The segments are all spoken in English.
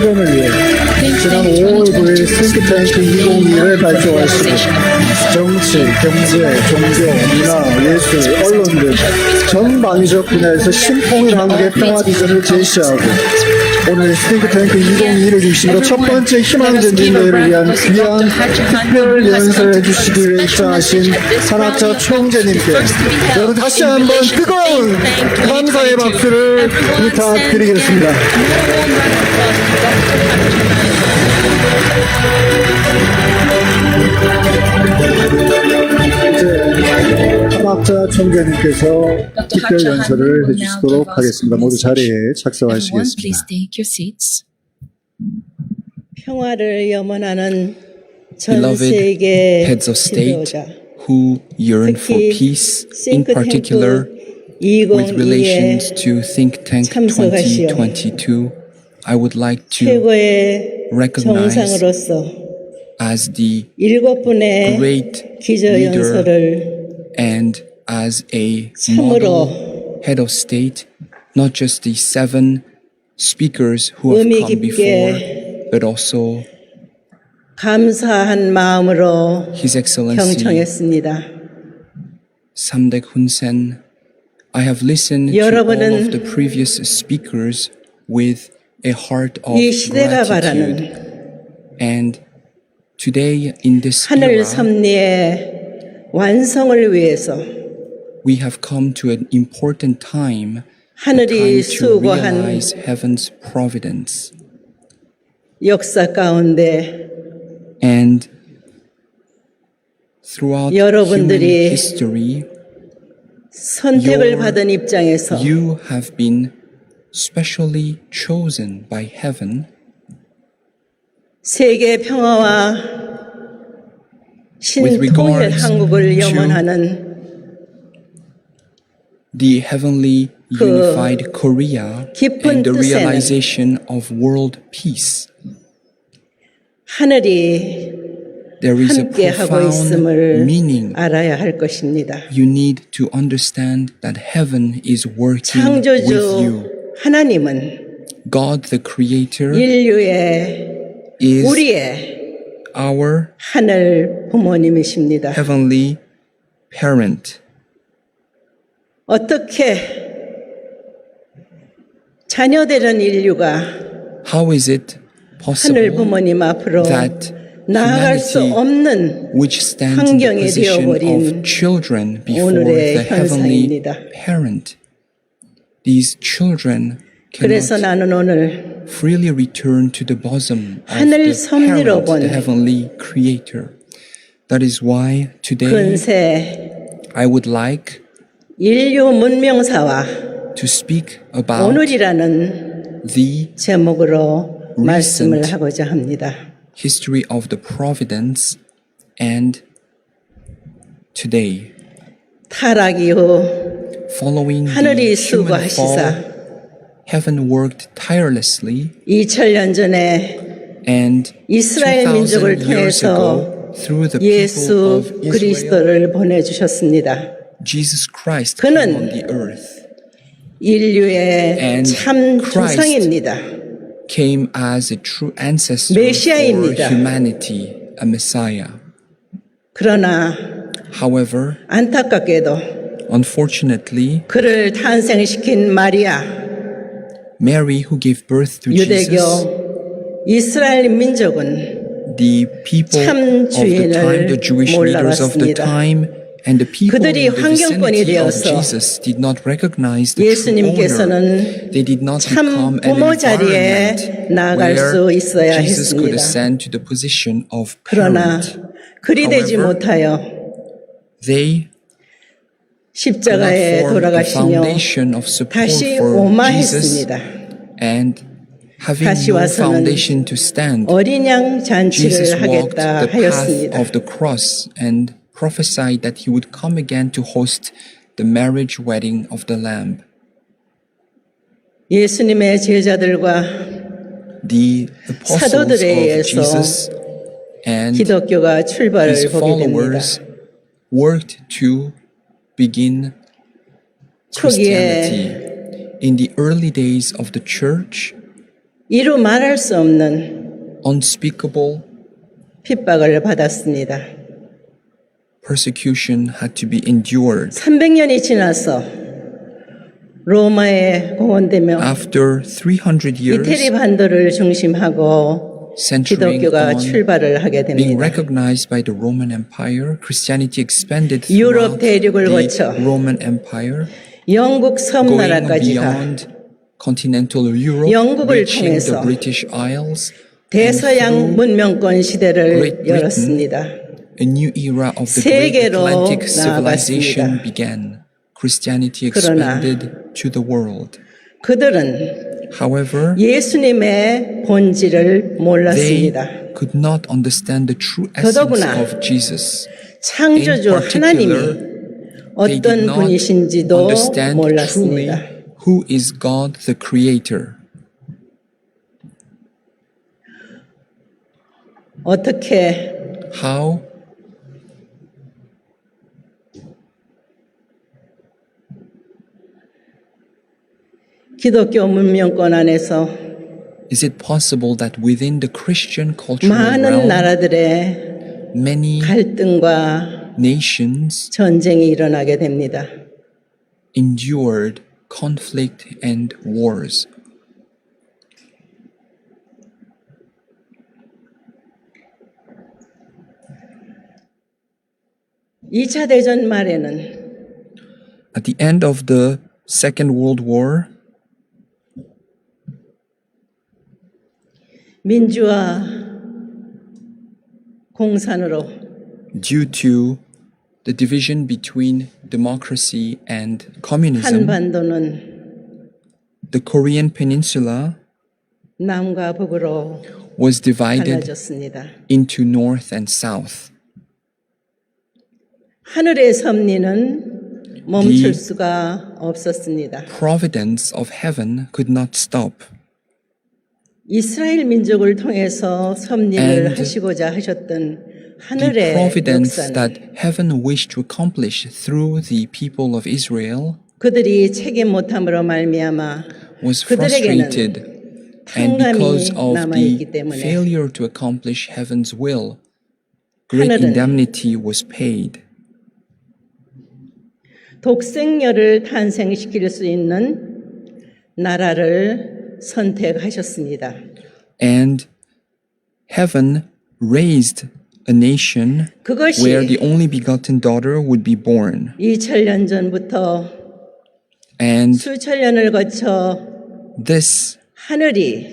실현을 위해 지난 5월 9일 싱크탱크 2021을 발족하시고 정치, 경제, 종교, 문화, 예술, 언론 등 전 방위적 분야에서 신통일한국의 평화비전을 제시하고 오늘 싱크탱크 2021을 중심으로 첫 번째 희망 전진대회를 위한 귀한 특별 연설을 해주시기 위해 입장하신 산학자 총재님께 여러분 다시 한번 뜨거운 감사의 박수를 부탁드리겠습니다. 이제 산학자 총재님께서 특별 연설을 해주시도록 하겠습니다. 모두 자리에 착석하시겠습니다. 평화를 염원하는 전 Beloved 세계 heads of state 지도자, who yearn for 특히 peace, in particular with relations 2022에 to Think Tank 참석하시어 2022, I would like to 최고의 recognize 정상으로서 as the 7분의 great 기조연설을 and as a 참으로 model head of state, not just the 7 speakers who have 의미 come 깊게 before, but also 감사한 마음으로 His Excellency 경청했습니다. Samdech Hun Sen. I have listened to all 여러분은 of the previous speakers with a heart of 이 시대가 바라는 gratitude. And today in this 하늘 era, 섭리의 완성을 위해서 we have come to an important time, a 하늘이 time to 수고한 realize heaven's providence. 역사 가운데 And throughout human 여러분들이 history, 선택을 받은 입장에서 you have been specially chosen by heaven 세계 평화와 with 신통일 regards 한국을 to 염원하는 the heavenly unified Korea 깊은 and the 뜻에는 realization of world peace. 하늘이 There is a 함께 하고 profound 있음을 meaning. 알아야 할 것입니다. You need to understand that heaven is working with 창조주 you. 하나님은 God the Creator 인류의 is 우리의 our 하늘 부모님이십니다. heavenly parent. 어떻게 자녀되는 인류가 How is it 하늘 possible 부모님 앞으로 that 나아갈 수 humanity, 없는 which stands in the 환경이 position 되어버린 of children before 오늘의 the heavenly 현상입니다. parent, these children 그래서 cannot 나는 오늘 freely return to the bosom of 하늘 the 섭리로 parent, 본 the heavenly creator. That is why today 근세 I would like 인류 문명사와 to speak about 오늘이라는 the 제목으로 말씀을 recent 하고자 합니다. history of the providence and today. 타락 이후 Following the 하늘이 human 수고하시사 fall, heaven worked tirelessly 2000년 전에 and 이스라엘 2000 민족을 years 통해서 ago through the people 예수 of Israel, 그리스도를 보내주셨습니다. Jesus Christ came 그는 on the earth, 인류의 And 참 Christ 조상입니다. came as a true ancestor for 메시아입니다. humanity, a Messiah. 그러나 However, 안타깝게도 unfortunately, 그를 탄생시킨 마리아, Mary, who gave birth to Jesus, 유대교, 이스라엘 민족은 the people 참 of the time, the 주인을 Jewish leaders of the 몰라봤습니다. time, and the people 그들이 in the 환경권이 vicinity of 되어서 Jesus did not recognize the true 예수님께서는 owner. They did not 참 become an 부모 자리에 environment 나아갈 수 where 있어야 Jesus could 했습니다. ascend to the position of 그러나 parent. 그리 되지 However, 못하여 They 십자가에 formed the 돌아가시며 foundation of support 다시 for Jesus, 오마했습니다. and having 다시 no 와서는 foundation to stand, 어린 양 Jesus 잔치를 walked 하겠다 the path 하였습니다. of the cross and prophesied that he would come again to host the marriage wedding of the Lamb. 예수님의 제자들과 The apostles 사도들에 of 의해서 Jesus and 기독교가 출발을 his 보게 됩니다. followers worked to begin 초기에 Christianity. In the early days of the church, 이루 말할 수 없는 unspeakable 핍박을 받았습니다. persecution had to be endured. 300년이 지나서 로마에 공헌되며 After 300 years, 이태리 반도를 중심하고 centering 기독교가 on 출발을 하게 being 됩니다. recognized by the Roman Empire, Christianity expanded 유럽 throughout 대륙을 the 거쳐 Roman Empire, 영국 going 섬나라까지 가 beyond continental Europe, 영국을 reaching the 통해서 British Isles, 대서양 문명권 시대를 Great Britain, 열었습니다. a new era of the great 세계로 Atlantic civilization 나아갔습니다. began. Christianity 그러나 expanded to the world. 그들은 However, 예수님의 본질을 they 몰랐습니다. could not understand the true essence 더더구나 of Jesus. In 창조주 하나님이 particular, they did 어떤 not 분이신지도 understand truly 몰랐습니다. who is God the Creator. 어떻게 How 기독교 문명권 안에서 is it possible that within the Christian cultural 많은 realm, 나라들의 many 갈등과 nations 전쟁이 일어나게 됩니다. endured conflict and wars? 2차 대전 말에는 At the end of the Second World War, 민주화 공산으로 due to the division between democracy and communism, 한반도는 the Korean peninsula 남과 북으로 was divided 갈라졌습니다. into north and south. 하늘의 섭리는 멈출 The 수가 없었습니다. providence of heaven could not stop. 이스라엘 민족을 통해서 섭리를 And 하시고자 하셨던 The 하늘의 providence 역사는 that heaven wished to accomplish through the people of Israel 그들이 책임 못함으로 말미암아 was 그들에게는 frustrated, and because 탕감이 of 남아있기 the 때문에 failure to accomplish heaven's will, great 하늘은 indemnity was paid. 독생녀를 탄생시킬 수 있는 나라를 선택하셨습니다. And heaven raised a nation 그것이 where the only begotten daughter would be born. 2000년 전부터 And 수천 년을 거쳐 this 하늘이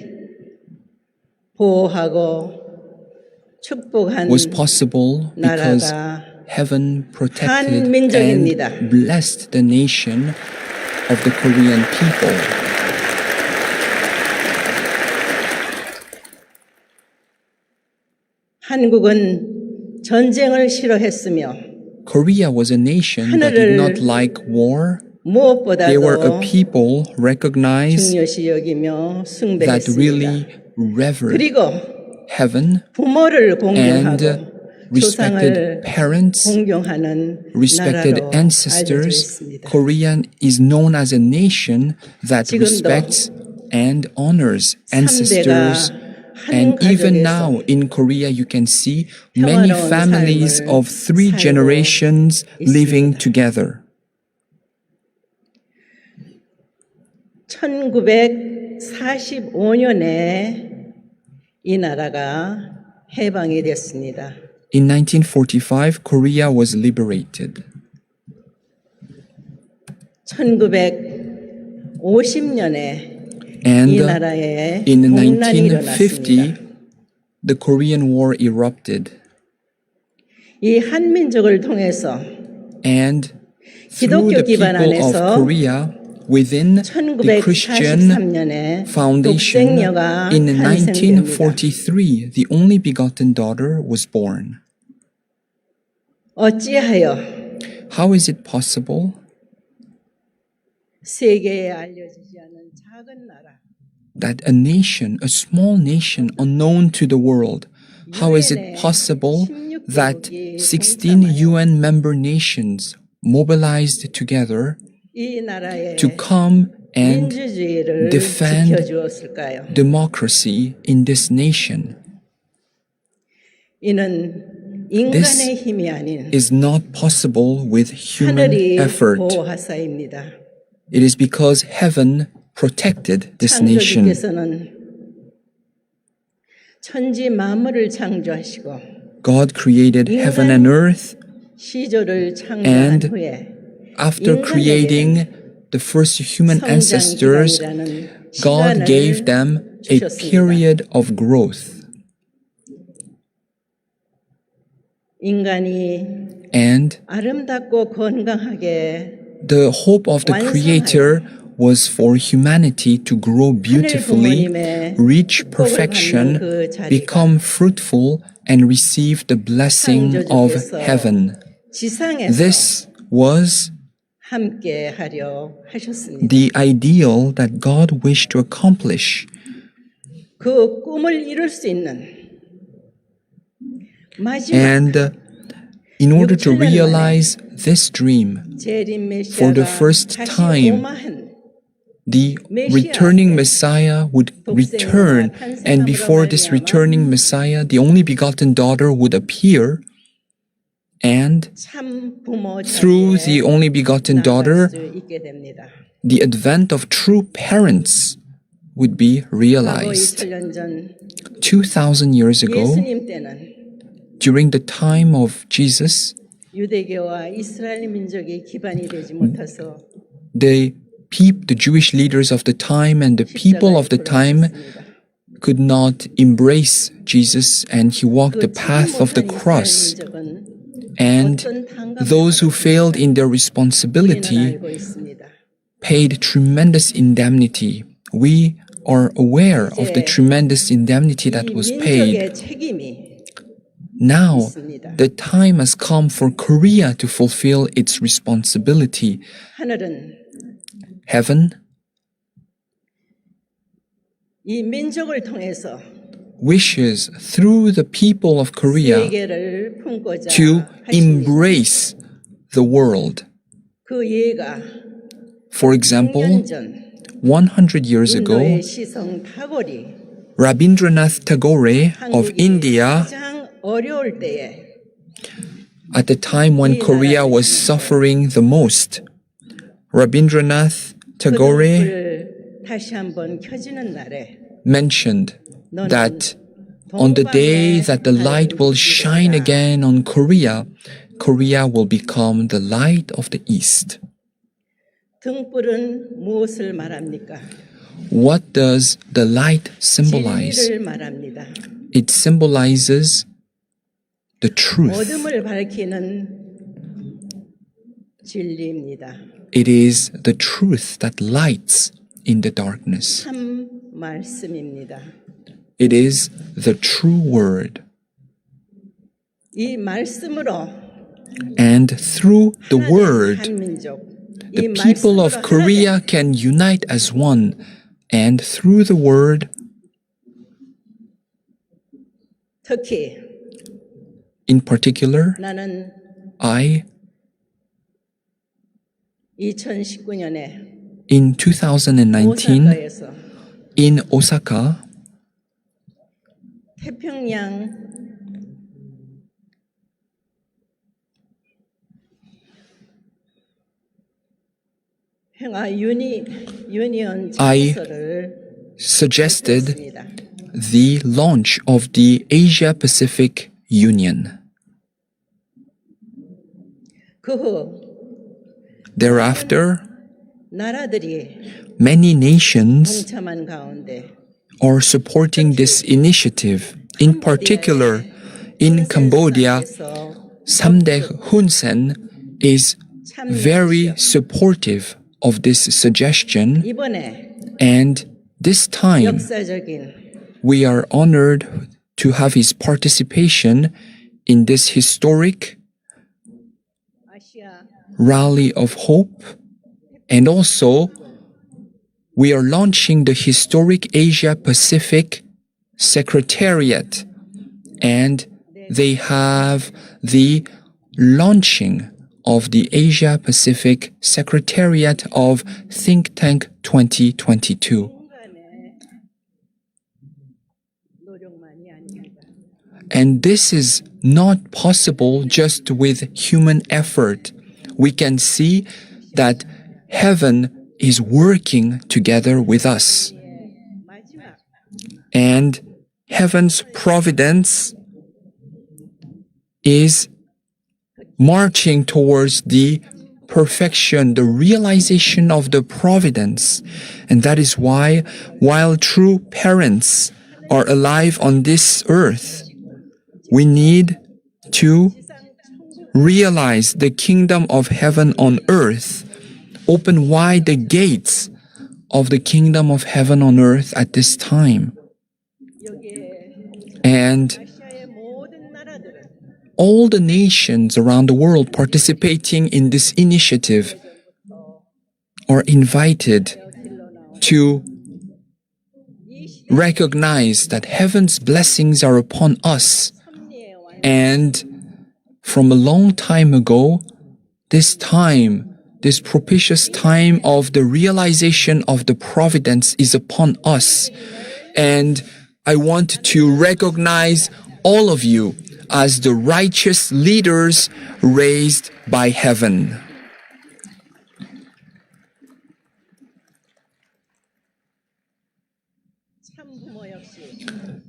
보호하고 축복한 was possible because 나라가 heaven protected 한민족입니다. and blessed the nation of the Korean people. 한국은 전쟁을 싫어했으며 Korea was a nation that did not 하늘을 like war. They were a 무엇보다도 people recognized 중요시 여기며 that 숭배했습니다. really revered 그리고 heaven 부모를 and 공경하고 respected 조상을 parents, 공경하는 respected 나라로 알려져 ancestors. 있습니다. Korea is known as a nation that 지금도 respects and honors ancestors. 삼대가 And 한 even 가족에서 now in Korea, you can see many 평화로운 families 삶을 of three 살고 generations living 있습니다. together. 1945년에 이 나라가 해방이 됐습니다. In 1945, Korea was liberated. 1950년에 And 이 나라에 in 동란이 1950, 일어났습니다. the Korean War erupted. 이 한민족을 통해서 And through the 기독교 기반 people of 안에서 Korea, within the Christian 1943년에 foundation, 독생녀가 in 탄생됩니다. 1943, the only begotten daughter was born. 어찌하여 How is it possible 세계에 알려지지 않은 작은 나라 that a nation, a small nation unknown to the world, how is it possible that 16 UN member nations mobilized together 이 나라에 to come and 민주주의를 defend 지켜주었을까요? democracy in this nation? 이는 인간의 힘이 아닌 Is not possible with human 하늘이 effort. 보호하사입니다. It is because heaven protected this nation. 창조주께서는 천지 만물을 창조하시고 God created heaven and earth, 시조를 창조한 and 후에 after creating the first human ancestors, God gave them a period of growth. 인간이 And 아름답고 건강하게 the hope of the Creator was for humanity to grow beautifully, reach perfection, become fruitful, and receive the blessing of heaven. 지상에서 This was 함께 하려 하셨습니다. the ideal that God wished to accomplish. 그 꿈을 이룰 수 있는 마지막 And in order to realize this dream, 재림 for the 메시아가 first 다시 time, 오마한 the returning Messiah would return, and before this returning Messiah, the only begotten daughter would appear, and 참 부모 through the only begotten daughter, 수 있게 됩니다. the advent of true parents would be 과거 realized. 2000년 전 2,000 years ago, 예수님 때는 during the time of Jesus, 유대교와 이스라엘 민족이 기반이 되지 못해서 the Jewish leaders of the time and the people of the time could not embrace Jesus, and he walked the path of the cross. And those who failed in their responsibility 알고 있습니다. paid tremendous indemnity. We are aware of the tremendous indemnity that was paid. 민족의 책임이 Now, the time has come for Korea to fulfill its responsibility. 하늘은 Heaven 이 민족을 통해서 wishes through the people of Korea 세계를 품고자 to 하십니다. embrace the world. 그 예가 For example, 100년 전 100 years ago, 인도의 시성 타고리 Rabindranath Tagore of 한국이 India, 가장 어려울 때에 at the time when Korea was suffering the most, Rabindranath Tagore 불을 다시 한번 켜지는 날에 mentioned that on the day that the light will shine again on Korea, Korea will become the light of the East. 등불은 무엇을 말합니까? What does the light symbolize? 진리를 말합니다. It symbolizes the truth. 어둠을 밝히는 진리입니다. It is the truth that lights in the darkness. 참 말씀입니다. It is the true word. 이 말씀으로 And through the 하나된 word, 한민족, the 이 people 말씀으로 of Korea 하나된 can unite as one. And through the word, 특히 in particular, 나는 I, 2019년에 in 2019, 오사카에서 in Osaka, 태평양 평화 유니언 I 장소를 suggested 했습니다. the launch of the Asia-Pacific Union. 그 후 Thereafter, 나라들이 many nations 동참한 가운데 are supporting this initiative. In particular, in Cambodia, Samdech Hun Sen is very supportive of this suggestion, 이번에 and this time 역사적인 we are honored to have his participation in this historic 아시아 rally of hope, and also we are launching the historic Asia Pacific Secretariat, and they have the launching of the Asia Pacific Secretariat of Think Tank 2022. And this is not possible just with human effort. We can see that heaven is working together with us. And heaven's providence is marching towards the perfection, the realization of the providence. And that is why, while true parents are alive on this earth, we need to realize the kingdom of heaven on earth, open wide the gates of the kingdom of heaven on earth at this time. And all the nations around the world participating in this initiative are invited to recognize that heaven's blessings are upon us. And from a long time ago, this propitious time of the realization of the providence is upon us. And I want to recognize all of you as the righteous leaders raised by heaven.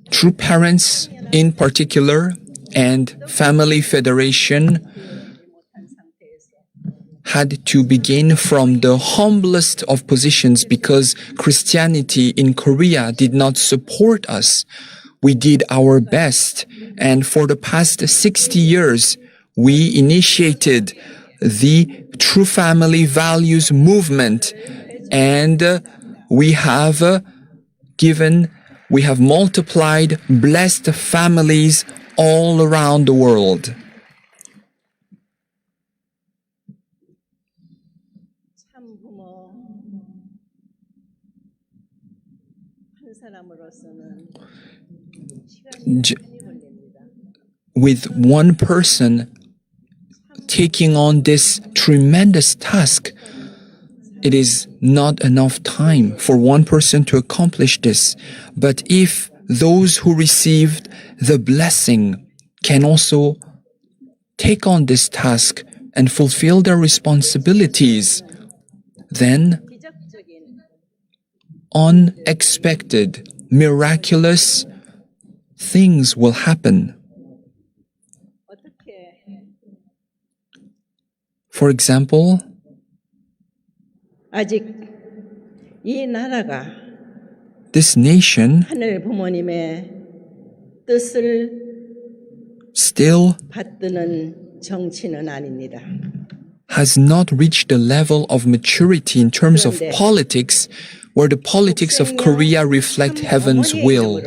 True parents in particular and Family Federation had to begin from the humblest of positions because Christianity in Korea did not support us. We did our best, and for the past 60 years, we initiated the True Family Values movement, and we have multiplied blessed families all around the world. With one person taking on this tremendous task, it is not enough time for one person to accomplish this. But if those who received the blessing can also take on this task and fulfill their responsibilities, then unexpected, miraculous things will happen. For example, 아직 이 나라가 this nation 하늘 부모님의 뜻을 still 받드는 정치는 아닙니다. has not reached the level of maturity in terms of politics where the politics of Korea reflect heaven's will.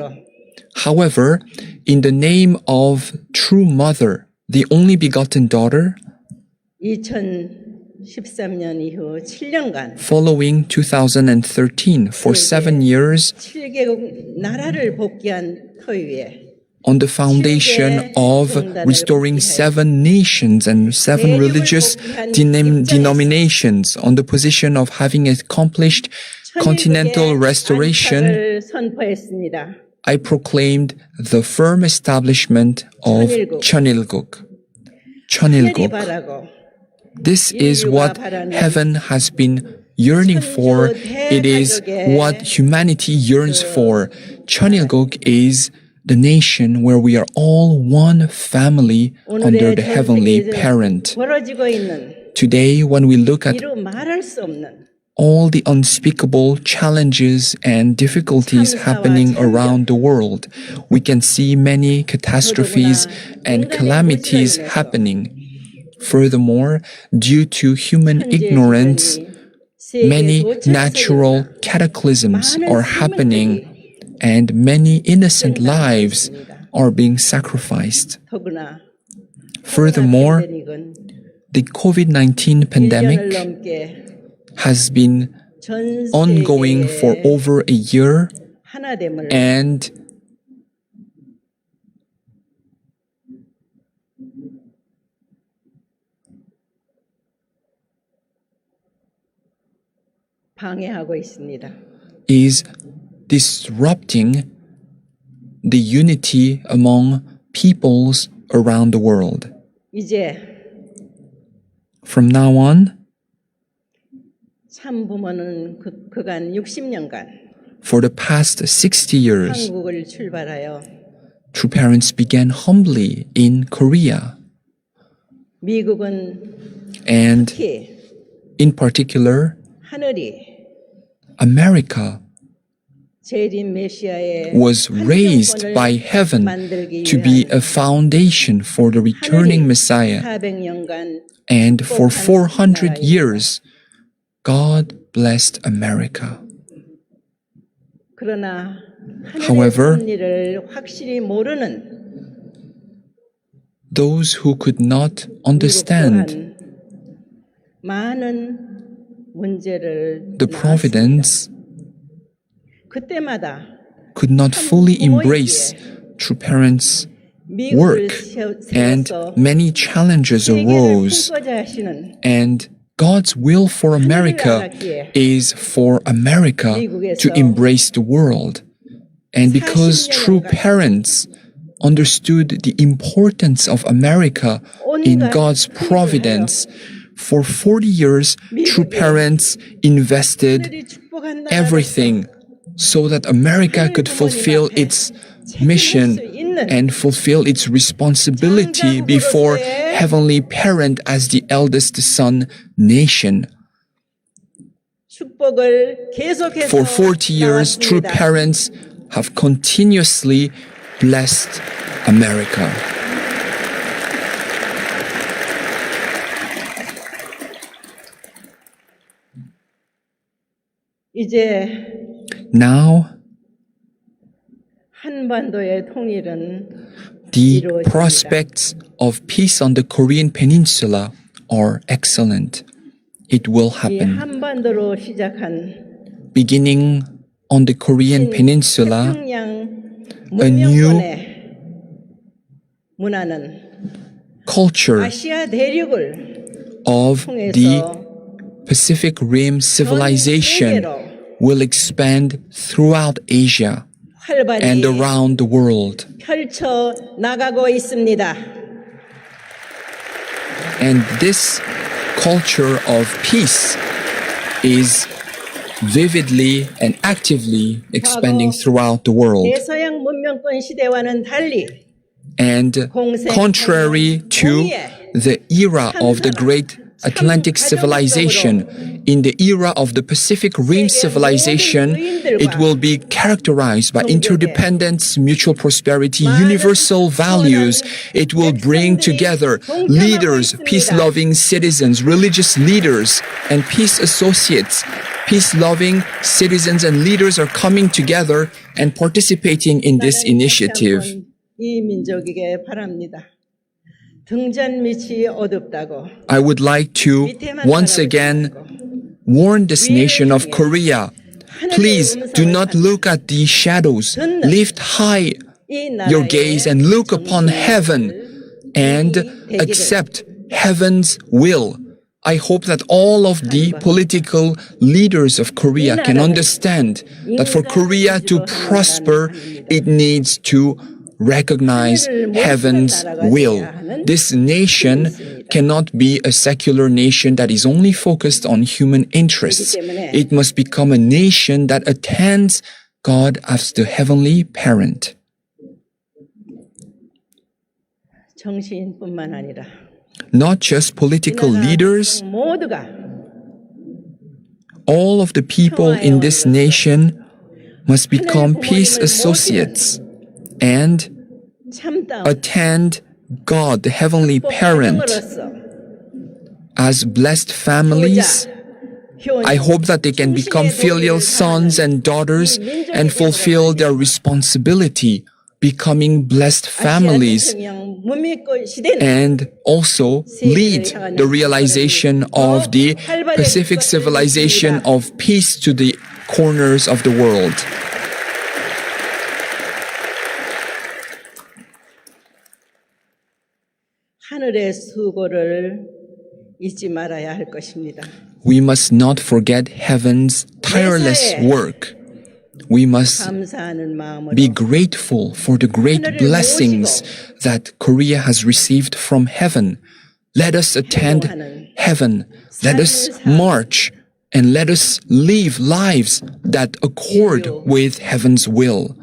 However, in the name of True Mother, the only begotten daughter, 2013년 이후 7년간 following 2013, for 7 years, 7개국 나라를 복귀한 터위에 on the foundation of restoring 7 nations and 7 religious denominations, on the position of having accomplished continental restoration, I proclaimed the firm establishment of Cheonilguk. This is what heaven has been yearning for. It is what humanity yearns for. Cheonilguk is the nation where we are all one family under the heavenly parent. Today, when we look at all the unspeakable challenges and difficulties happening around the world, we can see many catastrophes and calamities happening. Furthermore, due to human ignorance, many natural cataclysms are happening and many innocent lives are being sacrificed. Furthermore, the COVID-19 pandemic has been ongoing for over a year, and 방해하고 있습니다. is disrupting the unity among peoples around the world. 이제 From now on, 참부모는 그간 60년간 for the past 60 years, 한국을 출발하여 true parents began humbly in Korea. 미국은 And 특히 in particular, 하늘이 America 재림 메시아의 was raised by heaven to be a foundation for the returning Messiah. 400년간 And for 400 years, God blessed America. 그러나 However, 하늘의 섭리를 확실히 모르는 those who could not 미국 understand 또한 많은 문제를 the providence, 그때마다 could not fully embrace true parents' work, and many challenges arose. 품고자 하시는 And God's will for America is for America to embrace the world. And because true parents understood the importance of America in God's providence, for 40 years, true parents invested everything so that America could fulfill its mission and fulfill its responsibility before Heavenly Parent as the eldest son nation. For 40 years, true parents have continuously blessed America. 이제 Now, 한반도의 통일은 the 이루어집니다. prospects of peace on the Korean Peninsula are excellent. It will 이 happen. 한반도로 시작한 Beginning on the Korean Peninsula, 태평양 a new 문명권의 문화는 culture 아시아 대륙을 of the 통해서 Pacific Rim civilization will expand throughout Asia 활발히 and around the world. 펼쳐 나가고 있습니다. And this culture of peace is vividly and actively expanding throughout the world. 대서양 문명권 시대와는 달리 And contrary to the era of the great Atlantic civilization, in the era of the Pacific Rim civilization, it will be characterized by interdependence, mutual prosperity, universal values. It will bring together leaders, peace-loving citizens, religious leaders, and peace associates. Peace-loving citizens and leaders are coming together and participating in this initiative. 이 민족에게 바랍니다. 등잔 밑이 어둡다고. I would like to once again warn this nation of Korea. Please do not look at the shadows. Lift high your gaze and look upon heaven and accept heaven's will. I hope that all of the political leaders of Korea can understand that for Korea to prosper, it needs to recognize heaven's will. This nation cannot be a secular nation that is only focused on human interests. It must become a nation that attends God as the heavenly parent. 정치인뿐만 아니라 Not just political leaders, 모두가 all of the people in this nation must become peace associates and 참다운 attend God, the heavenly parent, as blessed families. I hope that they can become filial sons and daughters and fulfill their responsibility, becoming blessed families, and also lead the realization of the Pacific civilization of peace to the corners of the world. 하늘의 수고를 잊지 말아야 할 것입니다. we must not forget heaven's tireless work. We must 감사하는 마음으로 be grateful for the great blessings that Korea has received from heaven. Let us attend heaven. Let us march and let us live lives that accord with heaven's will.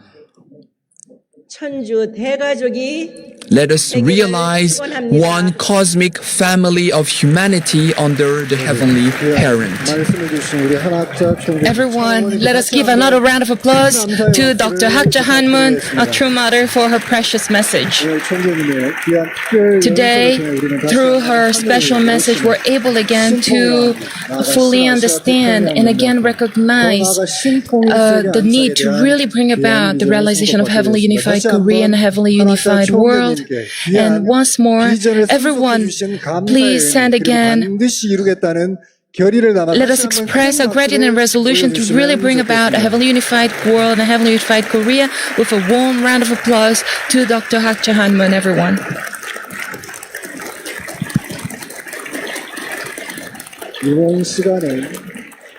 천주 대가족이 Let us realize one cosmic family of humanity under the heavenly parent. Everyone, let us give another round of applause to Dr. Hak Jae-han-moon, a true mother, for her precious message. Today, through her special message, we're able again to fully understand and again recognize the need to really bring about the realization of heavenly unified Korea and a heavenly unified world. And once more, everyone, please send again. Let us express our gratitude and resolution to really bring about a heavenly unified world and a heavenly unified Korea with a warm round of applause to Dr. Hak Jae-han-moon, everyone.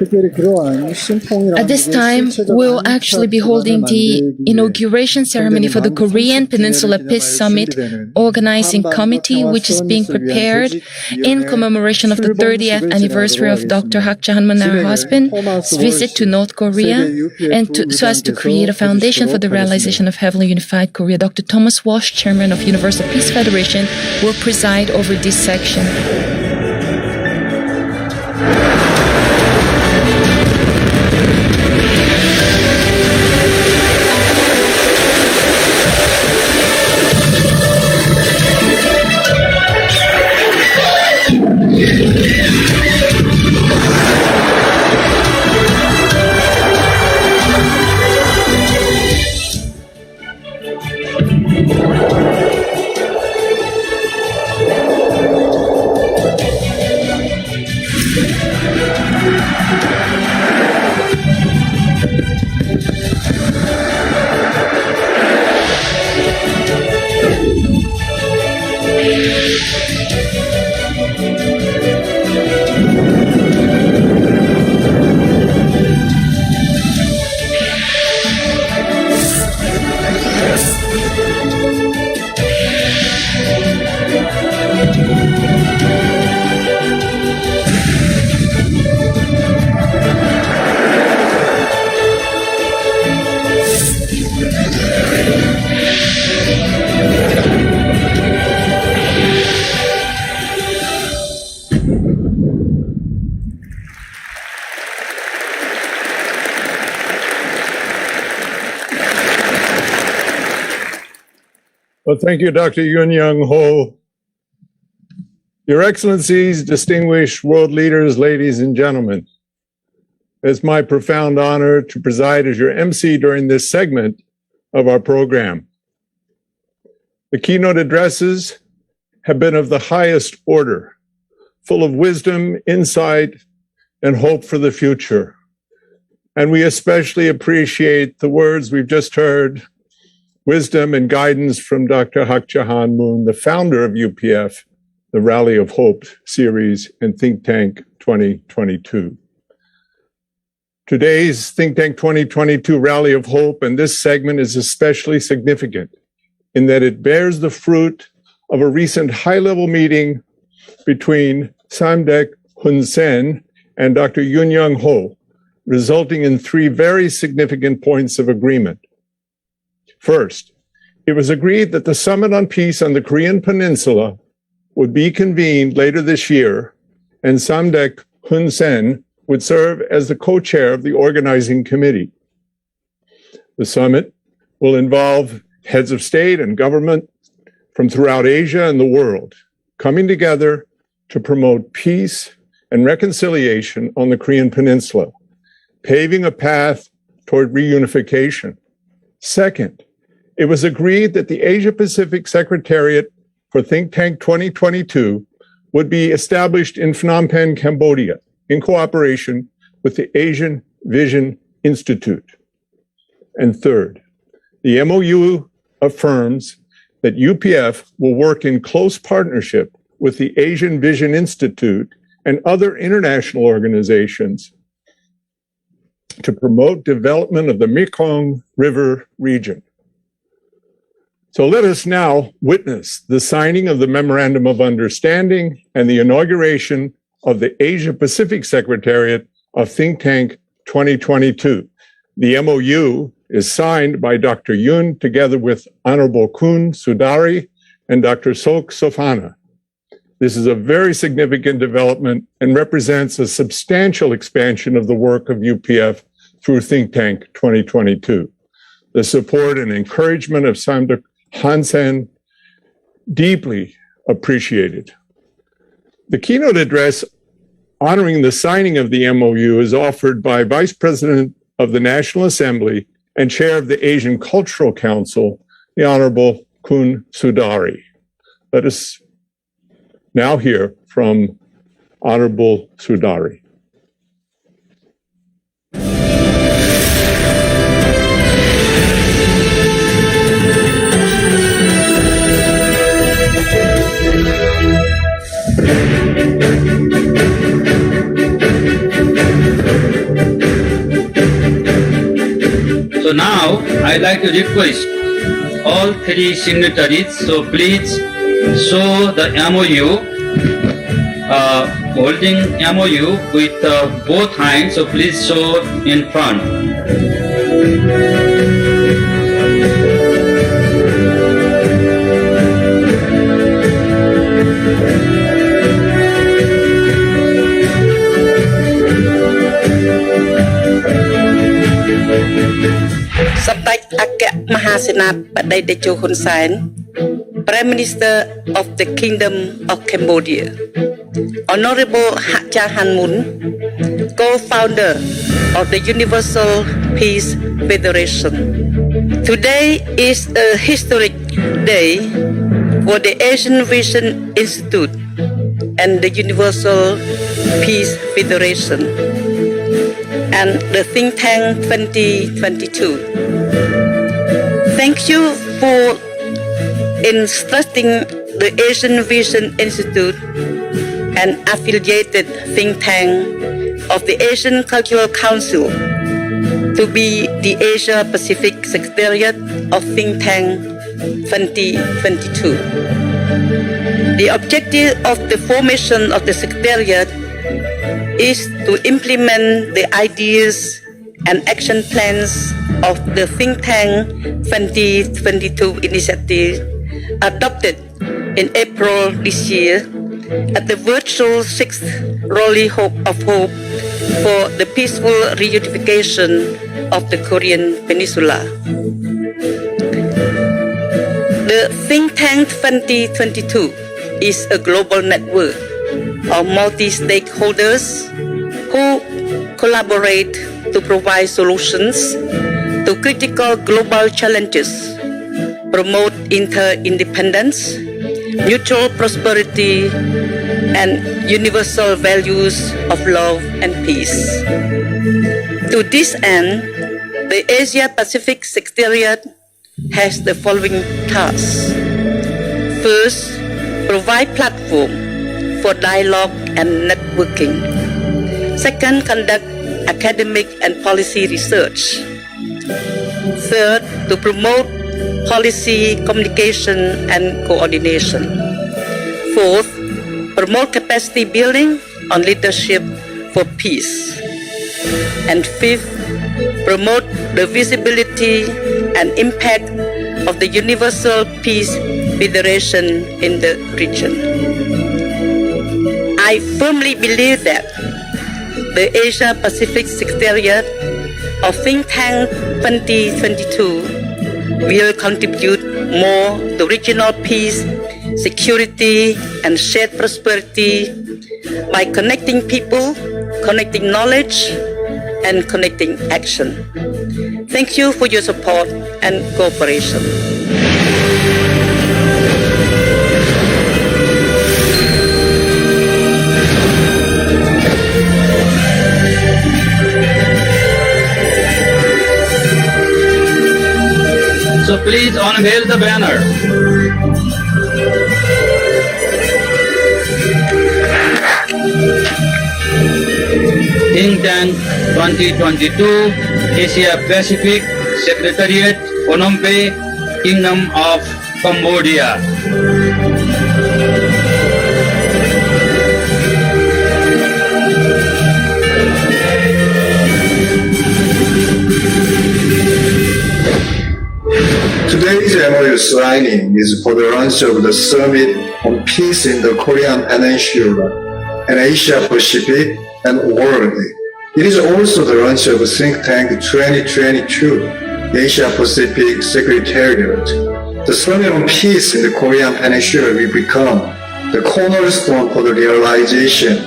At this time, we'll actually be holding the inauguration ceremony for the Korean Peninsula Peace Summit Organizing Committee, which is being prepared in commemoration of the 30th anniversary of Dr. Hak Jae-han-moon, our husband's visit to North Korea, and so as to create a foundation for the realization of heavenly unified Korea. Dr. Thomas Walsh, Chairman of Universal Peace Federation, will preside over this section. Well, thank you, Dr. Yoon Young Ho. Your Excellencies, distinguished world leaders, ladies and gentlemen, it's my profound honor to preside as your MC during this segment of our program. The keynote addresses have been of the highest order, full of wisdom, insight, and hope for the future. And we especially appreciate the words we've just heard, wisdom and guidance from Dr. Hak Jae-han-moon, the founder of UPF, the Rally of Hope series, and Think Tank 2022. Today's Think Tank 2022 Rally of Hope and this segment is especially significant in that it bears the fruit of a recent high-level meeting between Samdech Hun Sen and Dr. Yoon Young Ho, resulting in three very significant points of agreement. First, it was agreed that the Summit on Peace on the Korean Peninsula would be convened later this year, and Samdech Hun Sen would serve as the co-chair of the organizing committee. The summit will involve heads of state and government from throughout Asia and the world, coming together to promote peace and reconciliation on the Korean Peninsula, paving a path toward reunification. Second, it was agreed that the Asia-Pacific Secretariat for Think Tank 2022 would be established in Phnom Penh, Cambodia, in cooperation with the Asian Vision Institute. And third, the MOU affirms that UPF will work in close partnership with the Asian Vision Institute and other international organizations to promote development of the Mekong River region. So let us now witness the signing of the Memorandum of Understanding and the inauguration of the Asia-Pacific Secretariat of Think Tank 2022. The MOU is signed by Dr. Yoon together with Honorable Kun Sudari and Dr. Sok Sofana. This is a very significant development and represents a substantial expansion of the work of UPF through Think Tank 2022. The support and encouragement of Samduk Hansen, deeply appreciated. The keynote address honoring the signing of the MOU is offered by Vice President of the National Assembly and Chair of the Asian Cultural Council, the Honorable Kun Sudari. Let us now hear from Honorable Sudari. So now I'd like to request all three signatories, so please show the MOU, holding MOU with both hands, so please show in front. Sabdak Akya Mahasenat Padai Techo Hun Sen, Prime Minister of the Kingdom of Cambodia, Honorable Hat Cha Han Mun, co-founder of the Universal Peace Federation. Today is a historic day for the Asian Vision Institute and the Universal Peace Federation and the Think Tank 2022. Thank you for entrusting the Asian Vision Institute and affiliated think tank of the Asian Cultural Council to be the Asia Pacific Secretariat of Think Tank 2022. The objective of the formation of the Secretariat is to implement the ideas and action plans of the Think Tank 2022 initiative adopted in April this year at the virtual 6th Rally of Hope for the peaceful reunification of the Korean Peninsula. The Think Tank 2022 is a global network of multi-stakeholders who collaborate to provide solutions to critical global challenges, promote interdependence, mutual prosperity, and universal values of love and peace. To this end, the Asia Pacific Secretariat has the following tasks. First, provide platform for dialogue and networking. Second, conduct academic and policy research. Third, to promote policy communication and coordination. Fourth, promote capacity building on leadership for peace. And fifth, promote the visibility and impact of the Universal Peace Federation in the region. I firmly believe that the Asia Pacific Secretariat of Think Tank 2022 will contribute more to regional peace, security, and shared prosperity by connecting people, connecting knowledge, and connecting action. Thank you for your support and cooperation. So please unveil the banner. Think Tank 2022, Asia Pacific, Secretariat, Phnom Penh, Kingdom of Cambodia. Today's MOU signing is for the launch of the Summit on Peace in the Korean Peninsula and Asia Pacific and world. It is also the launch of Think Tank 2022, the Asia Pacific Secretariat. The Summit on Peace in the Korean Peninsula will become the cornerstone for the realization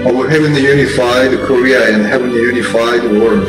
of a heavenly unified Korea and heavenly unified world.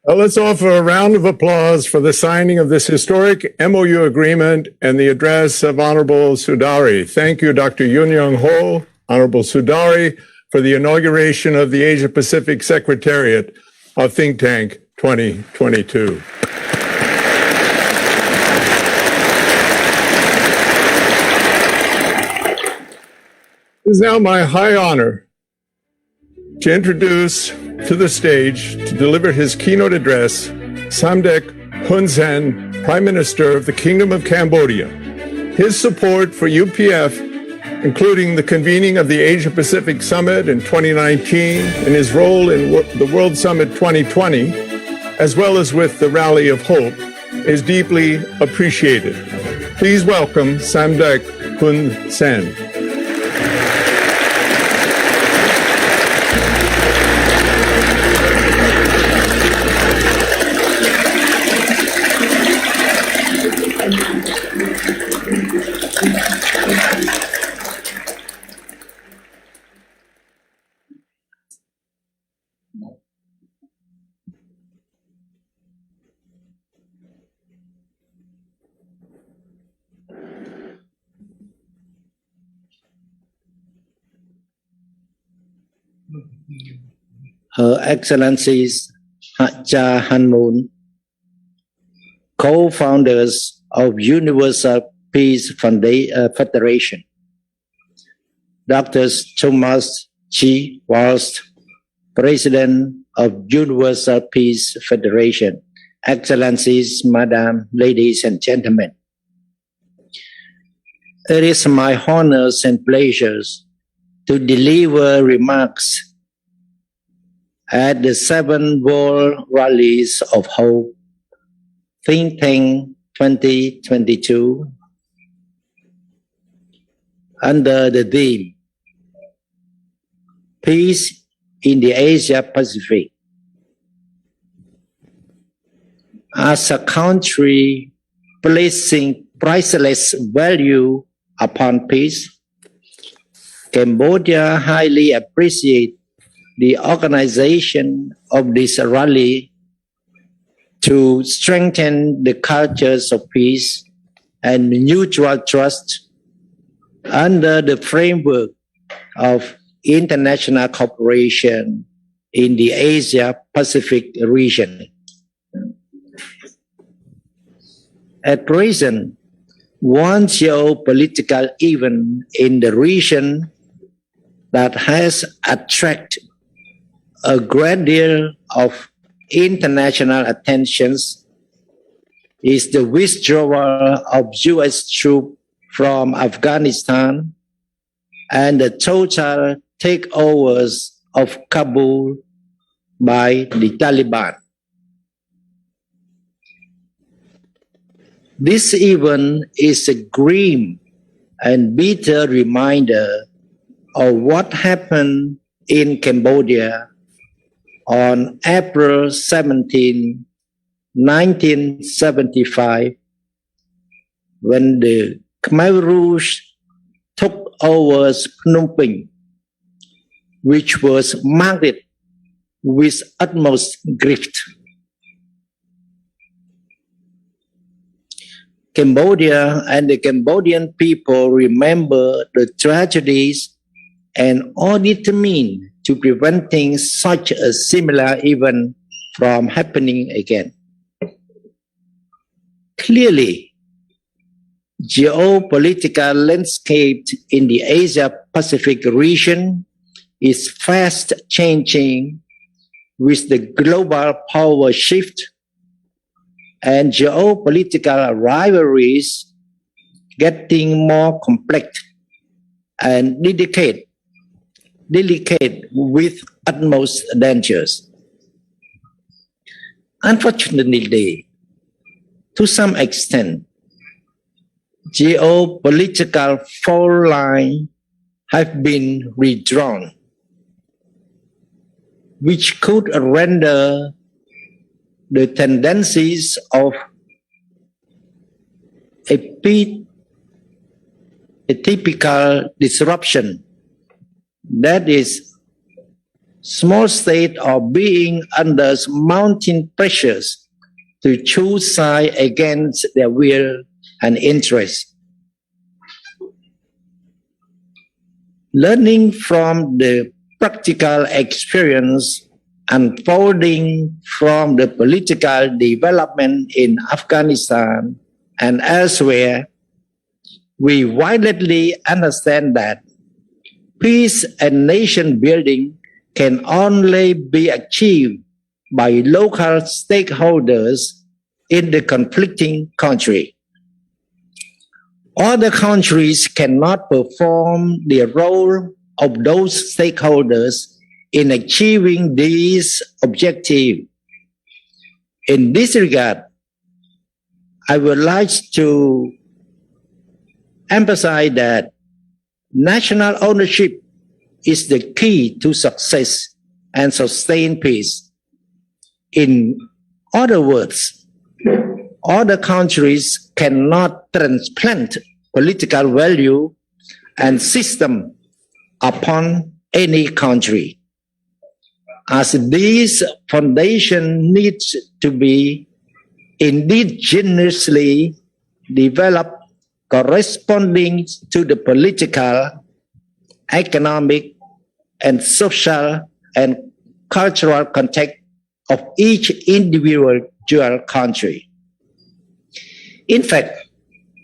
Well, let's offer a round of applause for the signing of this historic MOU agreement and the address of Honorable Sudari. Thank you, Dr. Yoon Young Ho, Honorable Sudari, for the inauguration of the Asia Pacific Secretariat of Think Tank 2022. It is now my high honor to introduce to the stage to deliver his keynote address, Samdech Hun Sen, Prime Minister of the Kingdom of Cambodia. His support for UPF, including the convening of the Asia Pacific Summit in 2019 and his role in the World Summit 2020, as well as with the Rally of Hope, is deeply appreciated. Please welcome Samdech Hun Sen. Her Excellencies Cha Han Moon, co-founders of Universal Peace Federation, Dr. Thomas Chi Walst, President of Universal Peace Federation, Excellencies, Madam, ladies and gentlemen. It is my honors and pleasures to deliver remarks at the 7th World Rallies of Hope, Think Tank 2022, under the theme, Peace in the Asia Pacific. As a country placing priceless value upon peace, Cambodia highly appreciates the organization of this rally to strengthen the cultures of peace and mutual trust under the framework of international cooperation in the Asia-Pacific region. At present, one geopolitical event in the region that has attracted a great deal of international attentions is the withdrawal of U.S. troops from Afghanistan and the total takeovers of Kabul by the Taliban. This event is a grim and bitter reminder of what happened in Cambodia on April 17, 1975, when the Khmer Rouge took over Phnom Penh, which was marked with utmost grief. Cambodia and the Cambodian people remember the tragedies and are determined to preventing such a similar event from happening again. Clearly, geopolitical landscape in the Asia-Pacific region is fast changing with the global power shift and geopolitical rivalries getting more complex and delicate with utmost dangers. Unfortunately, to some extent, geopolitical fault lines have been redrawn, which could render the tendencies of a typical disruption, that is, small states are being under mounting pressures to choose sides against their will and interest. Learning from the practical experience unfolding from the political development in Afghanistan and elsewhere, we widely understand that peace and nation building can only be achieved by local stakeholders in the conflicting country. Other countries cannot perform the role of those stakeholders in achieving these objectives. In this regard, I would like to emphasize that national ownership is the key to success and sustained peace. In other words, other countries cannot transplant political value and system upon any country, as this foundation needs to be indigenously developed corresponding to the political, economic, and social and cultural context of each individual country. In fact,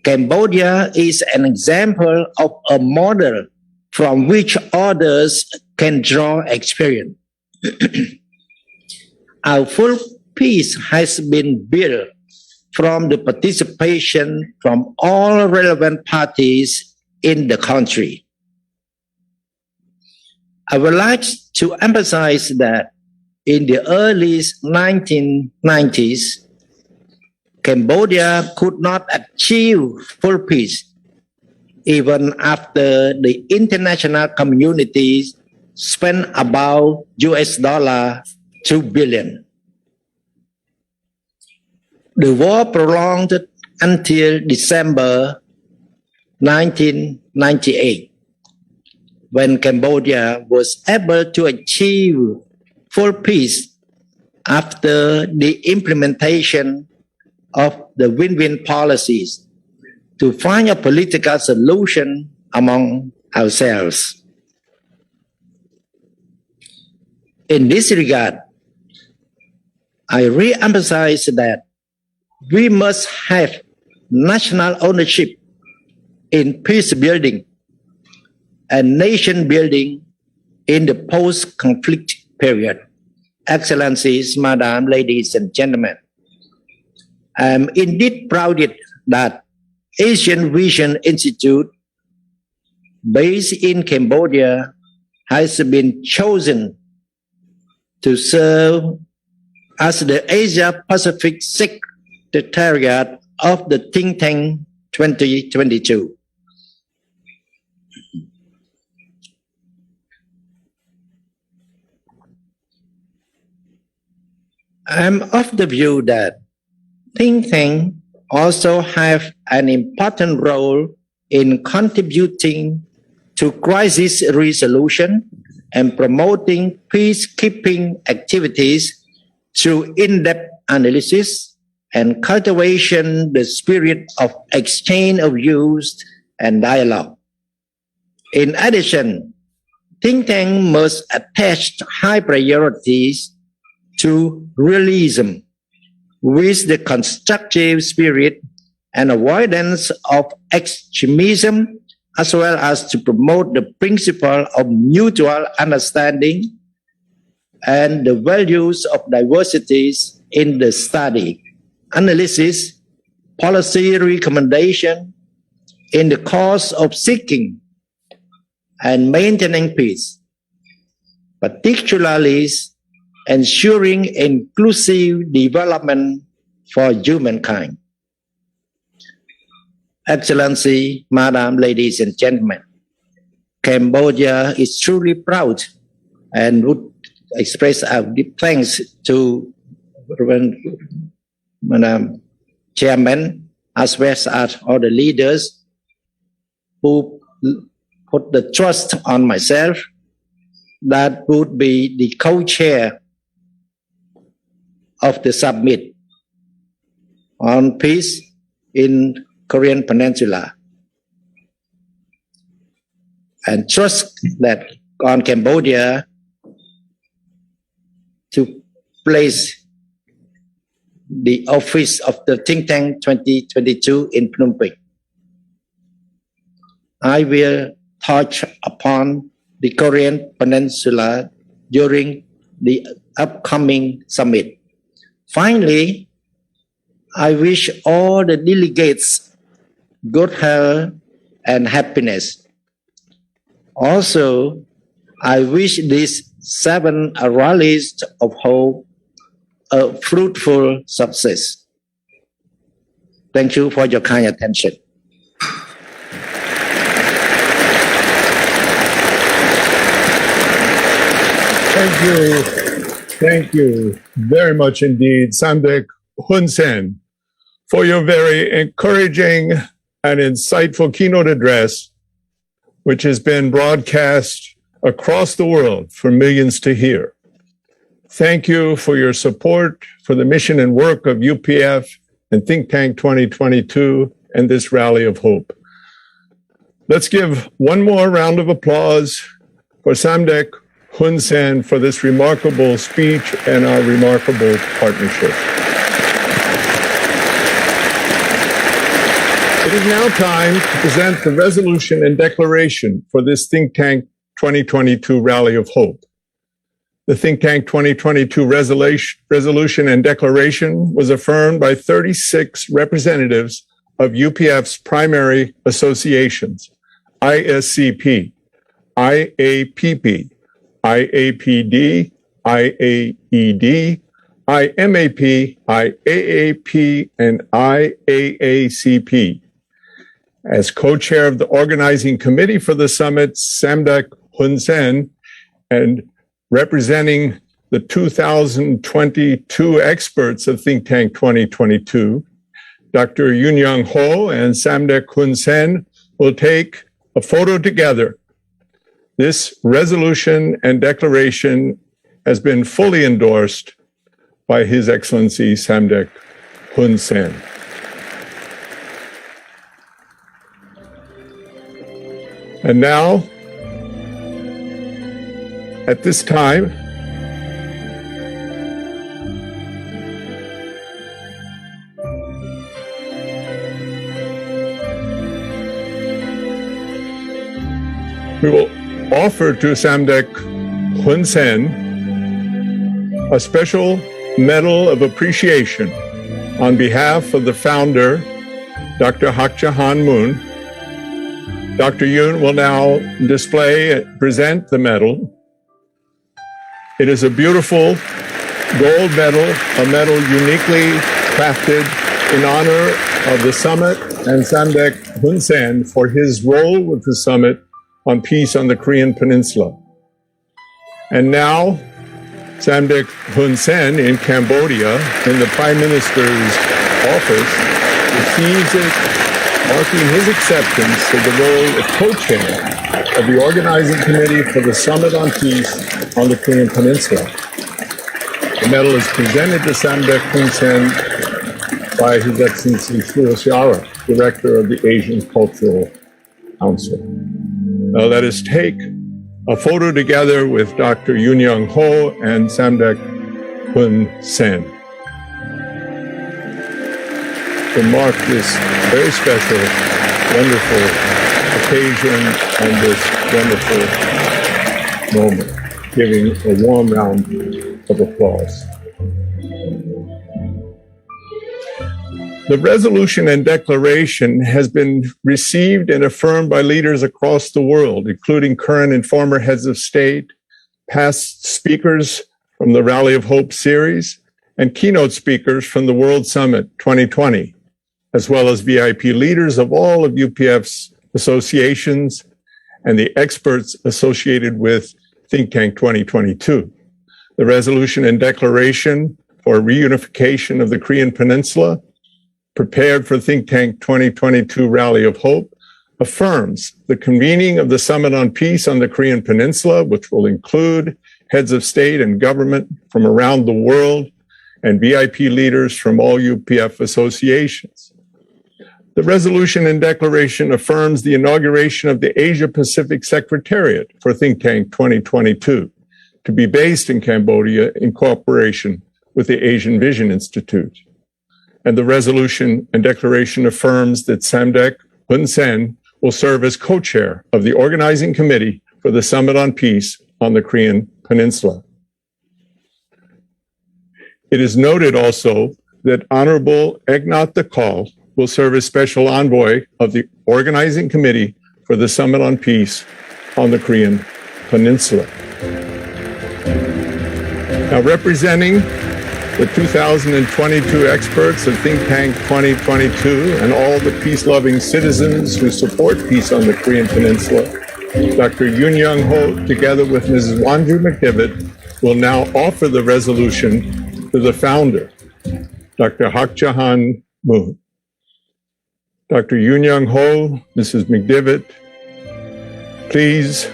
Cambodia is an example of a model from which others can draw experience. Our full peace has been built from the participation from all relevant parties in the country. I would like to emphasize that in the early 1990s, Cambodia could not achieve full peace even after the international community spent about $2 billion. The war prolonged until December 1998, when Cambodia was able to achieve full peace after the implementation of the win-win policies to find a political solution among ourselves. In this regard, I re-emphasize that we must have national ownership in peace building and nation building in the post-conflict period. Excellencies, Madam, ladies and gentlemen, I am indeed proud that Asian Vision Institute, based in Cambodia, has been chosen to serve as the Asia-Pacific Secretariat of the think tank 2022. I am of the view that think tanks also have an important role in contributing to crisis resolution and promoting peacekeeping activities through in-depth analysis and cultivation the spirit of exchange of views and dialogue. In addition, think tank must attach high priorities to realism with the constructive spirit and avoidance of extremism, as well as to promote the principle of mutual understanding and the values of diversities in the study, analysis, policy recommendation in the course of seeking and maintaining peace, particularly ensuring inclusive development for humankind. Excellency, Madam, ladies and gentlemen, Cambodia is truly proud and would express our deep thanks to Madam Chairman as well as all the leaders who put the trust on myself that would be the co-chair of the summit on peace in Korean Peninsula, and trust that on Cambodia to place the office of the think tank 2022 in Phnom Penh. I will touch upon the Korean Peninsula during the upcoming summit. Finally, I wish all the delegates good health and happiness. Also, I wish these 7 rallies of hope a fruitful success. Thank you for your kind attention. Thank you very much indeed, Samdech Hun Sen, for your very encouraging and insightful keynote address, which has been broadcast across the world for millions to hear. Thank you for your support for the mission and work of UPF and Think Tank 2022 and this Rally of Hope. Let's give one more round of applause for Samdech Hun Sen for this remarkable speech and our remarkable partnership. It is now time to present the resolution and declaration for this Think Tank 2022 Rally of Hope. The Think Tank 2022 resolution and declaration was affirmed by 36 representatives of UPF's primary associations, ISCP, IAPP, IAPD, IAED, IMAP, IAAP, and IAACP. As co-chair of the organizing committee for the summit, Samdech Hun Sen, and representing the 2022 experts of Think Tank 2022, Dr. Yoon Young Ho and Samdech Hun Sen will take a photo together. This resolution and declaration has been fully endorsed by His Excellency Samdech Hun Sen. And now, at this time, we will offer to Samdech Hun Sen a special Medal of Appreciation on behalf of the founder, Dr. Hak Ja Han Moon. Dr. Yoon will now display and present the medal. It is a beautiful gold medal, a medal uniquely crafted in honor of the summit and Samdech Hun Sen for his role with the summit on peace on the Korean Peninsula. And now, Samdech Hun Sen in Cambodia, in the Prime Minister's office, receives it marking his acceptance of the role of co-chair of the organizing committee for the Summit on Peace on the Korean Peninsula. The medal is presented to Samdech Hun Sen by His Excellency Shu Xiara, Director of the Asian Cultural Council. Now let us take a photo together with Dr. Yoon Young Ho and Samdech Hun Sen to mark this very special, wonderful occasion and this wonderful moment, giving a warm round of applause. The resolution and declaration has been received and affirmed by leaders across the world, including current and former heads of state, past speakers from the Rally of Hope series, and keynote speakers from the World Summit 2020, as well as VIP leaders of all of UPF's associations and the experts associated with Think Tank 2022. The resolution and declaration for reunification of the Korean Peninsula, prepared for Think Tank 2022 Rally of Hope, affirms the convening of the Summit on Peace on the Korean Peninsula, which will include heads of state and government from around the world and VIP leaders from all UPF associations. The resolution and declaration affirms the inauguration of the Asia-Pacific Secretariat for Think Tank 2022 to be based in Cambodia in cooperation with the Asian Vision Institute. And the resolution and declaration affirms that Samdech Hun Sen will serve as co-chair of the organizing committee for the Summit on Peace on the Korean Peninsula. It is noted also that Honorable Egnat Dekal will serve as special envoy of the organizing committee for the Summit on Peace on the Korean Peninsula. Now, representing the 2022 experts of Think Tank 2022 and all the peace-loving citizens who support peace on the Korean Peninsula, Dr. Yoon Young Ho, together with Mrs. Wonju McDivitt, will now offer the resolution to the founder, Dr. Hak Jahan Moon. Dr. Yoon Young Ho, Mrs. McDivitt, please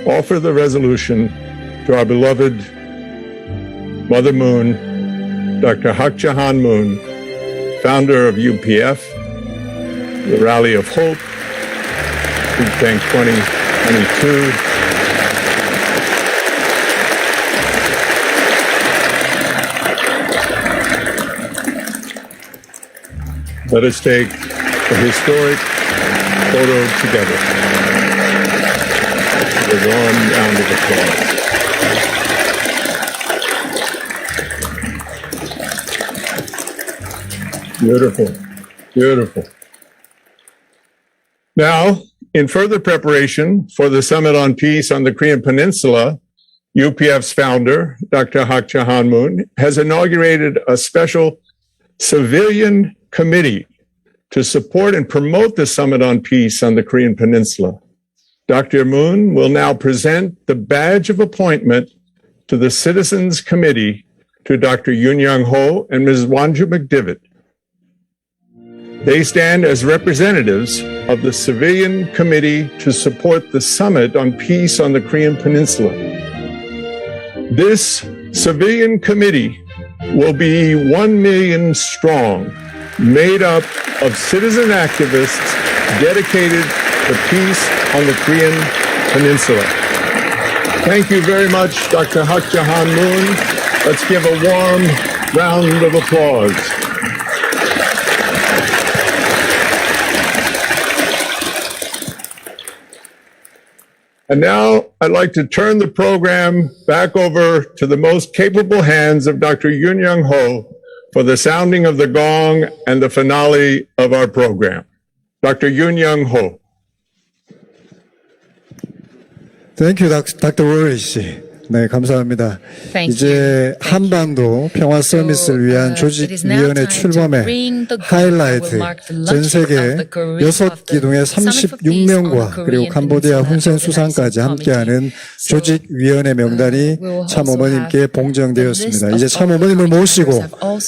offer the resolution to our beloved Mother Moon, Dr. Hak Jahan Moon, founder of UPF, the Rally of Hope, Think Tank 2022, let us take a historic photo together. A warm round of applause. Beautiful, beautiful. Now, in further preparation for the Summit on Peace on the Korean Peninsula, UPF's founder, Dr. Hak Jahan Moon, has inaugurated a special civilian committee to support and promote the Summit on Peace on the Korean Peninsula. Dr. Moon will now present the badge of appointment to the Citizens Committee to Dr. Yoon Young Ho and Ms. Wonju McDivitt. They stand as representatives of the Civilian Committee to support the Summit on Peace on the Korean Peninsula. This Civilian Committee will be 1 million strong, made up of citizen activists dedicated to peace on the Korean Peninsula. Thank you very much, Dr. Hak Jahan Moon. Let's give a warm round of applause. And now I'd like to turn the program back over to the most capable hands of Dr. Yoon Young Ho for the sounding of the gong and the finale of our program. Dr. Yoon Young Ho. Thank you, Dr. Ulrich. 네, 감사합니다. Thank 이제 you. 한반도 평화 서밋을 위한 조직위원회 출범의 하이라이트, 전 세계 6기둥의 36명과 그리고 캄보디아 훈센 수상까지 함께하는 조직위원회 명단이 참어머님께 봉정되었습니다. 이제 참어머님을 모시고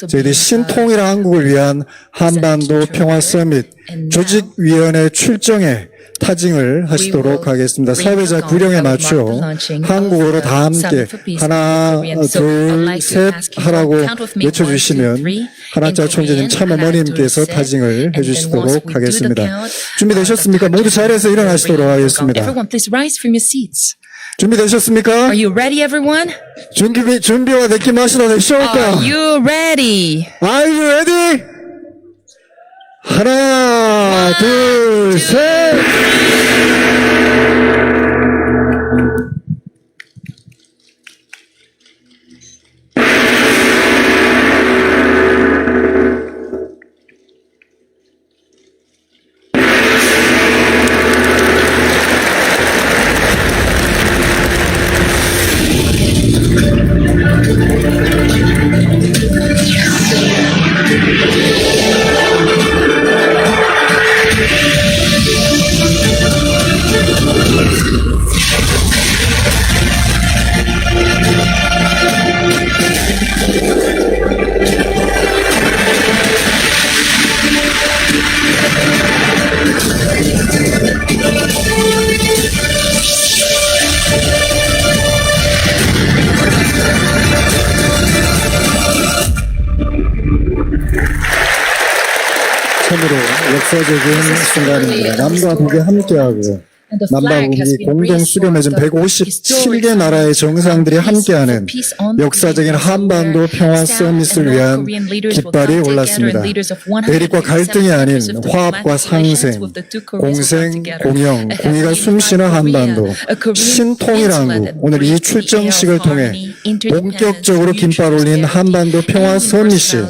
저희들이 신통일한 한국을 위한 한반도 평화 서밋 조직위원회 출정에 타징을 하시도록 하겠습니다. 사회자 구령에 맞춰 한국어로 다 함께 하나, 둘, 셋 하라고 외쳐주시면 한학자 총재님 참어머님께서 타징을 해주시도록 하겠습니다. 준비되셨습니까? 모두 자리에서 일어나시도록 하겠습니다. Everyone, please rise from your seats. 준비되셨습니까? Are you ready, everyone? 준비가 됐기 마시다 되시옵까? Are you ready? Are you ready? 하나, 둘, 셋! 참으로 역사적인 순간입니다. 남과 북이 함께하고 남과 북이 공동 수렴해준 157개 나라의 정상들이 함께하는 역사적인 한반도 평화 서밋을 위한 깃발이 올랐습니다. 대립과 갈등이 아닌 화합과 상생, 공생, 공영, 공의가 숨쉬는 한반도, 신통일 한국, 오늘 이 출정식을 통해 본격적으로 깃발 올린 한반도 평화 서밋이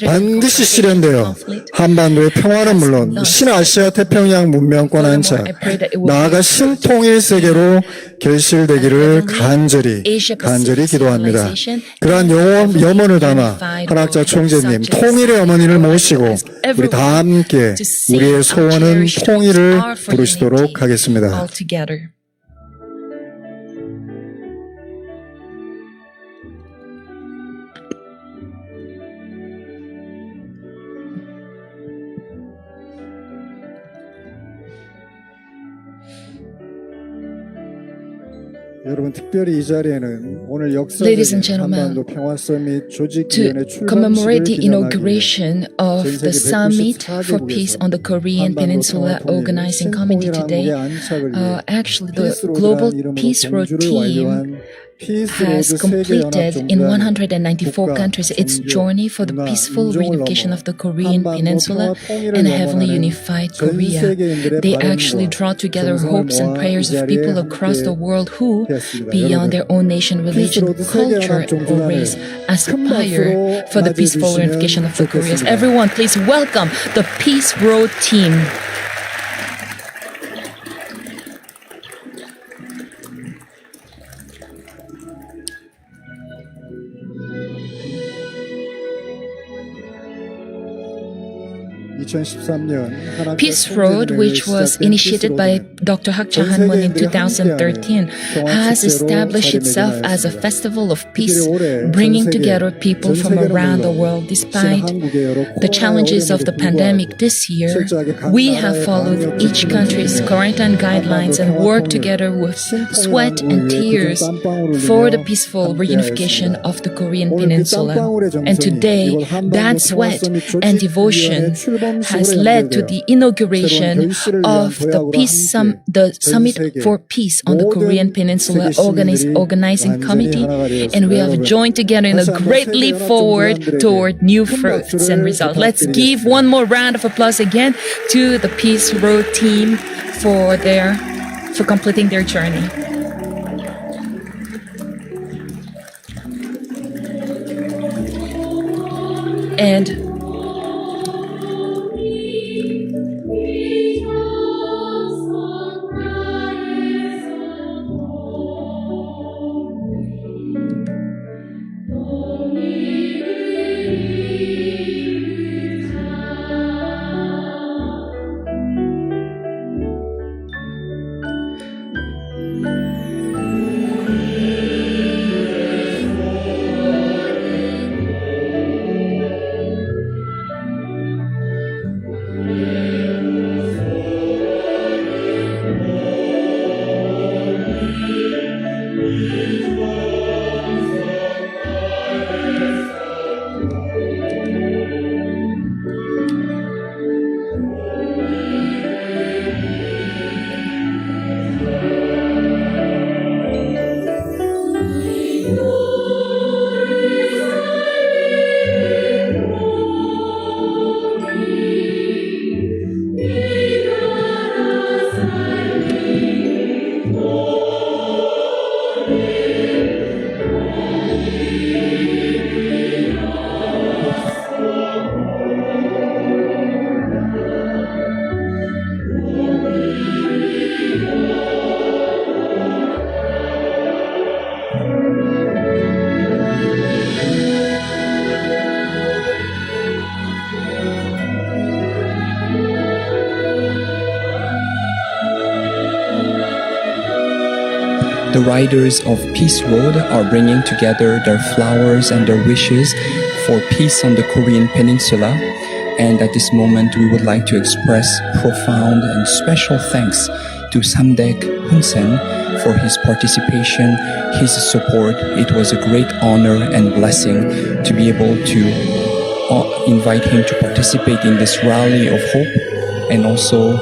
반드시 실현되어 한반도의 평화는 물론 신아시아 태평양 문명권 안착, 나아가 신통일 세계로 결실되기를 간절히 기도합니다. 그러한 염원을 담아 한학자 총재님 통일의 어머니를 모시고 우리 다 함께 우리의 소원은 통일을 부르시도록 하겠습니다. 여러분 특별히 이 자리에는 오늘 역사적인 한반도 평화 서밋 조직위원회 To commemorate the 출범식을 inauguration of the Summit for Peace on the Korean Peninsula Organizing Committee today, actually the Global Peace Road team has completed in 194 countries its journey for the peaceful reunification of the Korean Peninsula and a heavenly unified Korea. They actually draw together hopes and prayers of people across the world who, beyond their own nation, religion, culture, or race, aspire for the peaceful reunification of the Koreas. Everyone, please welcome the Peace Road team. Peace Road, which was initiated by Dr. Hak Cha-han-won in 2013, has established itself as a festival of peace, bringing together people from around the world. Despite the challenges of the pandemic this year, we have followed each country's quarantine guidelines and worked together with sweat and tears for the peaceful reunification of the Korean Peninsula. And today, that sweat and devotion has led to the inauguration of the Summit for Peace on the Korean Peninsula Organizing Committee, and we have joined together in a great leap forward toward new fruits and results. Let's give one more round of applause again to the Peace Road team for completing their journey. And The riders of Peace Road are bringing together their flowers and their wishes for peace on the Korean Peninsula. And at this moment, we would like to express profound and special thanks to Samdek Hunsen for his participation, his support. It was a great honor and blessing to be able to invite him to participate in this rally of hope. And also,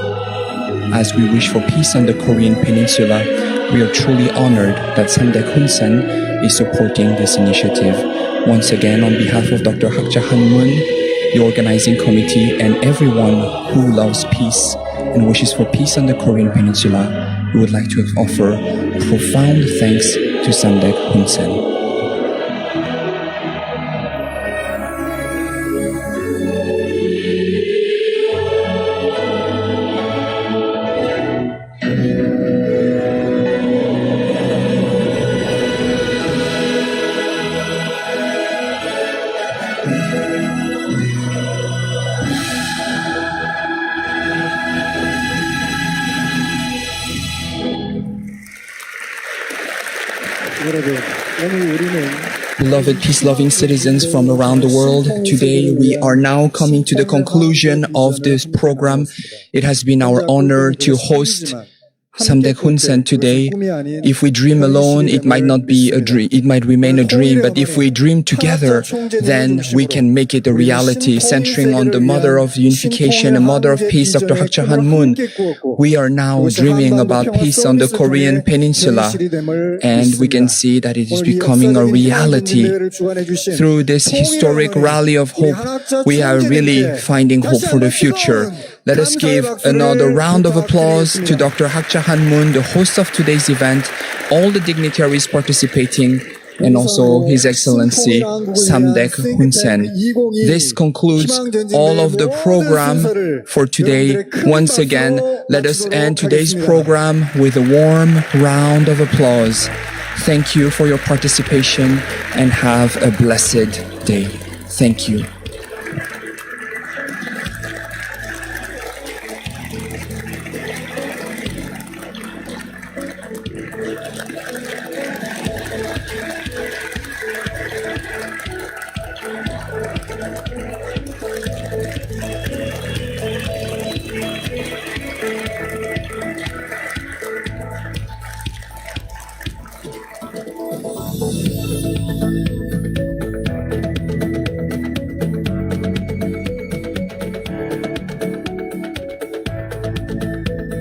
as we wish for peace on the Korean Peninsula, we are truly honored that Samdek Hunsen is supporting this initiative. Once again, on behalf of Dr. Hak Ja-han-moon, the organizing committee, and everyone who loves peace and wishes for peace on the Korean Peninsula, we would like to offer profound thanks to Samdek Hunsen. Beloved peace-loving citizens from around the world, today we are now coming to the conclusion of this program. It has been our honor to host Samdek Hunsen today. If we dream alone, it might not be a dream, it might remain a dream, but if we dream together, then we can make it a reality, centering on the Mother of Unification and Mother of Peace, Dr. Hak Ja-han-moon. We are now dreaming about peace on the Korean Peninsula, and we can see that it is becoming a reality. Through this historic rally of hope, we are really finding hope for the future. Let us give another round of applause to Dr. Hak Ja-han-moon, the host of today's event, all the dignitaries participating, and also His Excellency Samdek Hunsen. This concludes all of the program for today. Once again, let us end today's program with a warm round of applause. Thank you for your participation and have a blessed day. Thank you.